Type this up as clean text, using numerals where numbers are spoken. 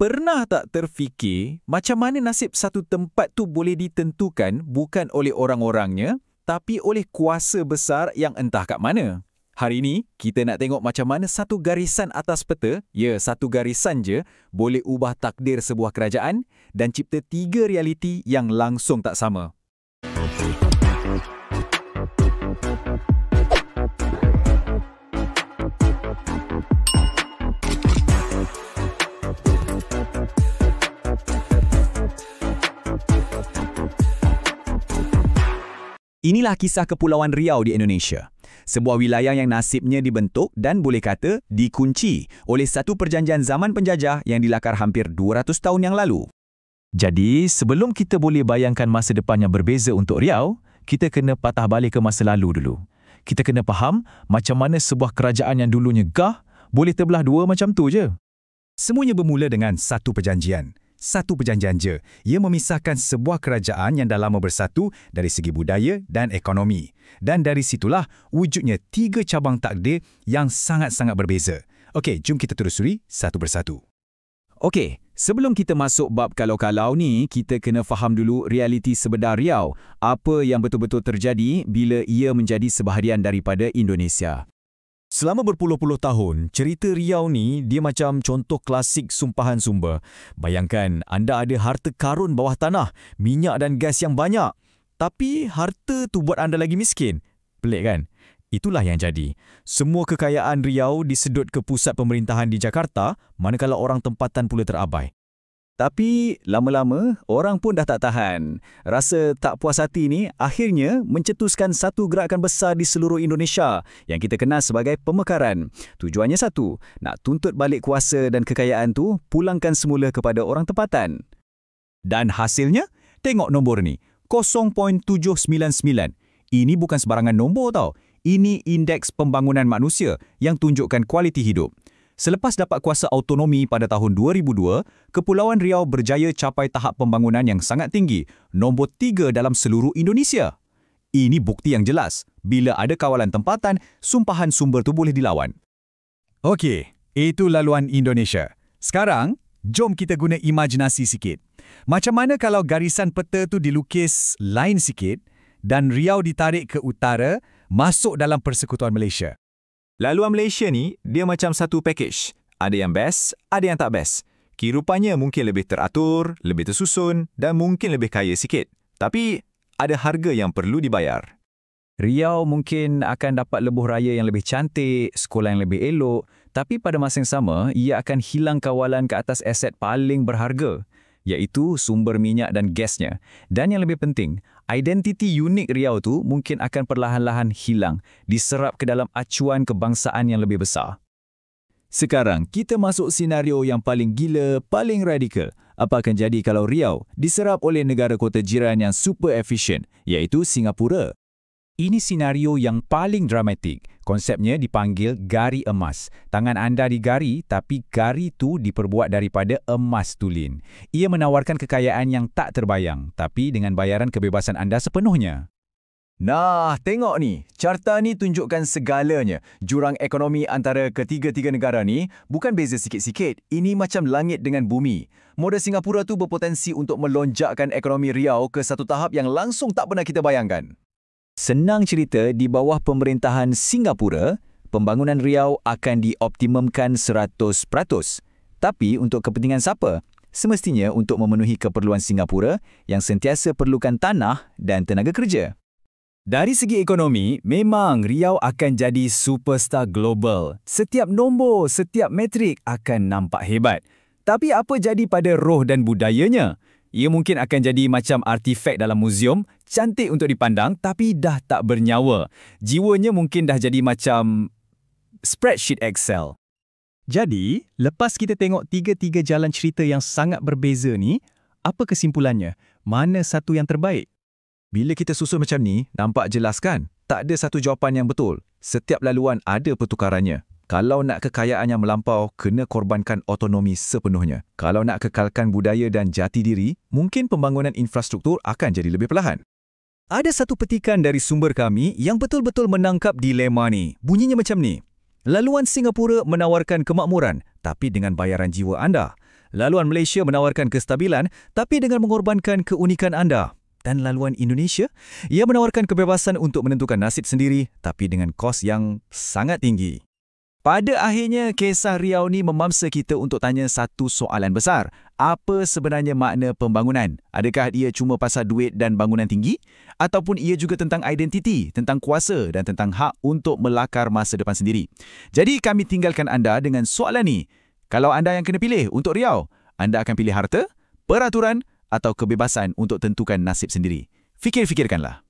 Pernah tak terfikir macam mana nasib satu tempat tu boleh ditentukan bukan oleh orang-orangnya, tapi oleh kuasa besar yang entah kat mana? Hari ini, kita nak tengok macam mana satu garisan atas peta, satu garisan je, boleh ubah takdir sebuah kerajaan dan cipta 3 realiti yang langsung tak sama. Inilah kisah Kepulauan Riau di Indonesia. Sebuah wilayah yang nasibnya dibentuk dan boleh kata dikunci oleh satu perjanjian zaman penjajah yang dilakar hampir 200 tahun yang lalu. Jadi, sebelum kita boleh bayangkan masa depan yang berbeza untuk Riau, kita kena patah balik ke masa lalu dulu. Kita kena faham macam mana sebuah kerajaan yang dulunya gah boleh terbelah dua macam tu je. Semuanya bermula dengan satu perjanjian. Satu perjanjian je. Ia memisahkan sebuah kerajaan yang dah lama bersatu dari segi budaya dan ekonomi. Dan dari situlah wujudnya 3 cabang takdir yang sangat-sangat berbeza. Okey, jom kita telusuri satu persatu. Okey, sebelum kita masuk bab kalau-kalau ni, kita kena faham dulu realiti sebenar Riau. Apa yang betul-betul terjadi bila ia menjadi sebahagian daripada Indonesia. Selama berpuluh-puluh tahun, cerita Riau ni dia macam contoh klasik sumpahan sumber. Bayangkan, anda ada harta karun bawah tanah, minyak dan gas yang banyak. Tapi harta tu buat anda lagi miskin. Pelik kan? Itulah yang jadi. Semua kekayaan Riau disedut ke pusat pemerintahan di Jakarta, manakala orang tempatan pula terabai. Tapi lama-lama orang pun dah tak tahan. Rasa tak puas hati ni akhirnya mencetuskan satu gerakan besar di seluruh Indonesia yang kita kenal sebagai pemekaran. Tujuannya satu, nak tuntut balik kuasa dan kekayaan tu pulangkan semula kepada orang tempatan. Dan hasilnya, tengok nombor ni, 0.799. Ini bukan sebarangan nombor tau. Ini indeks pembangunan manusia yang tunjukkan kualiti hidup. Selepas dapat kuasa autonomi pada tahun 2002, Kepulauan Riau berjaya capai tahap pembangunan yang sangat tinggi, nombor 3 dalam seluruh Indonesia. Ini bukti yang jelas, bila ada kawalan tempatan, sumpahan sumber tu boleh dilawan. Okey, itu laluan Indonesia. Sekarang, jom kita guna imajinasi sikit. Macam mana kalau garisan peta tu dilukis lain sikit dan Riau ditarik ke utara, masuk dalam Persekutuan Malaysia? Laluan Malaysia ni, dia macam satu package. Ada yang best, ada yang tak best. Kehidupannya mungkin lebih teratur, lebih tersusun dan mungkin lebih kaya sikit. Tapi, ada harga yang perlu dibayar. Riau mungkin akan dapat lebuh raya yang lebih cantik, sekolah yang lebih elok, tapi pada masa yang sama, ia akan hilang kawalan ke atas aset paling berharga, iaitu sumber minyak dan gasnya. Dan yang lebih penting, identiti unik Riau tu mungkin akan perlahan-lahan hilang, diserap ke dalam acuan kebangsaan yang lebih besar. Sekarang, kita masuk senario yang paling gila, paling radikal. Apa akan jadi kalau Riau diserap oleh negara kota jiran yang super efisien, iaitu Singapura? Ini senario yang paling dramatik. Konsepnya dipanggil gari emas. Tangan anda digari, tapi gari tu diperbuat daripada emas tulen. Ia menawarkan kekayaan yang tak terbayang, tapi dengan bayaran kebebasan anda sepenuhnya. Nah, tengok ni. Carta ni tunjukkan segalanya. Jurang ekonomi antara ketiga-tiga negara ni bukan beza sikit-sikit. Ini macam langit dengan bumi. Modal Singapura tu berpotensi untuk melonjakkan ekonomi Riau ke satu tahap yang langsung tak pernah kita bayangkan. Senang cerita, di bawah pemerintahan Singapura, pembangunan Riau akan dioptimumkan 100%. Tapi untuk kepentingan siapa? Semestinya untuk memenuhi keperluan Singapura yang sentiasa perlukan tanah dan tenaga kerja. Dari segi ekonomi, memang Riau akan jadi superstar global. Setiap nombor, setiap metrik akan nampak hebat. Tapi apa jadi pada roh dan budayanya? Ia mungkin akan jadi macam artifak dalam muzium, cantik untuk dipandang tapi dah tak bernyawa. Jiwanya mungkin dah jadi macam spreadsheet Excel. Jadi, lepas kita tengok 3 jalan cerita yang sangat berbeza ni, apa kesimpulannya? Mana satu yang terbaik? Bila kita susun macam ni, nampak jelas kan? Tak ada satu jawapan yang betul. Setiap laluan ada pertukarannya. Kalau nak kekayaan yang melampau, kena korbankan otonomi sepenuhnya. Kalau nak kekalkan budaya dan jati diri, mungkin pembangunan infrastruktur akan jadi lebih perlahan. Ada satu petikan dari sumber kami yang betul-betul menangkap dilema ni. Bunyinya macam ni. Laluan Singapura menawarkan kemakmuran, tapi dengan bayaran jiwa anda. Laluan Malaysia menawarkan kestabilan tapi dengan mengorbankan keunikan anda. Dan laluan Indonesia, ia menawarkan kebebasan untuk menentukan nasib sendiri tapi dengan kos yang sangat tinggi. Pada akhirnya, kisah Riau ni memamsa kita untuk tanya satu soalan besar. Apa sebenarnya makna pembangunan? Adakah ia cuma pasal duit dan bangunan tinggi? Ataupun ia juga tentang identiti, tentang kuasa dan tentang hak untuk melakar masa depan sendiri? Jadi kami tinggalkan anda dengan soalan ni. Kalau anda yang kena pilih untuk Riau, anda akan pilih harta, peraturan atau kebebasan untuk tentukan nasib sendiri? Fikir-fikirkanlah.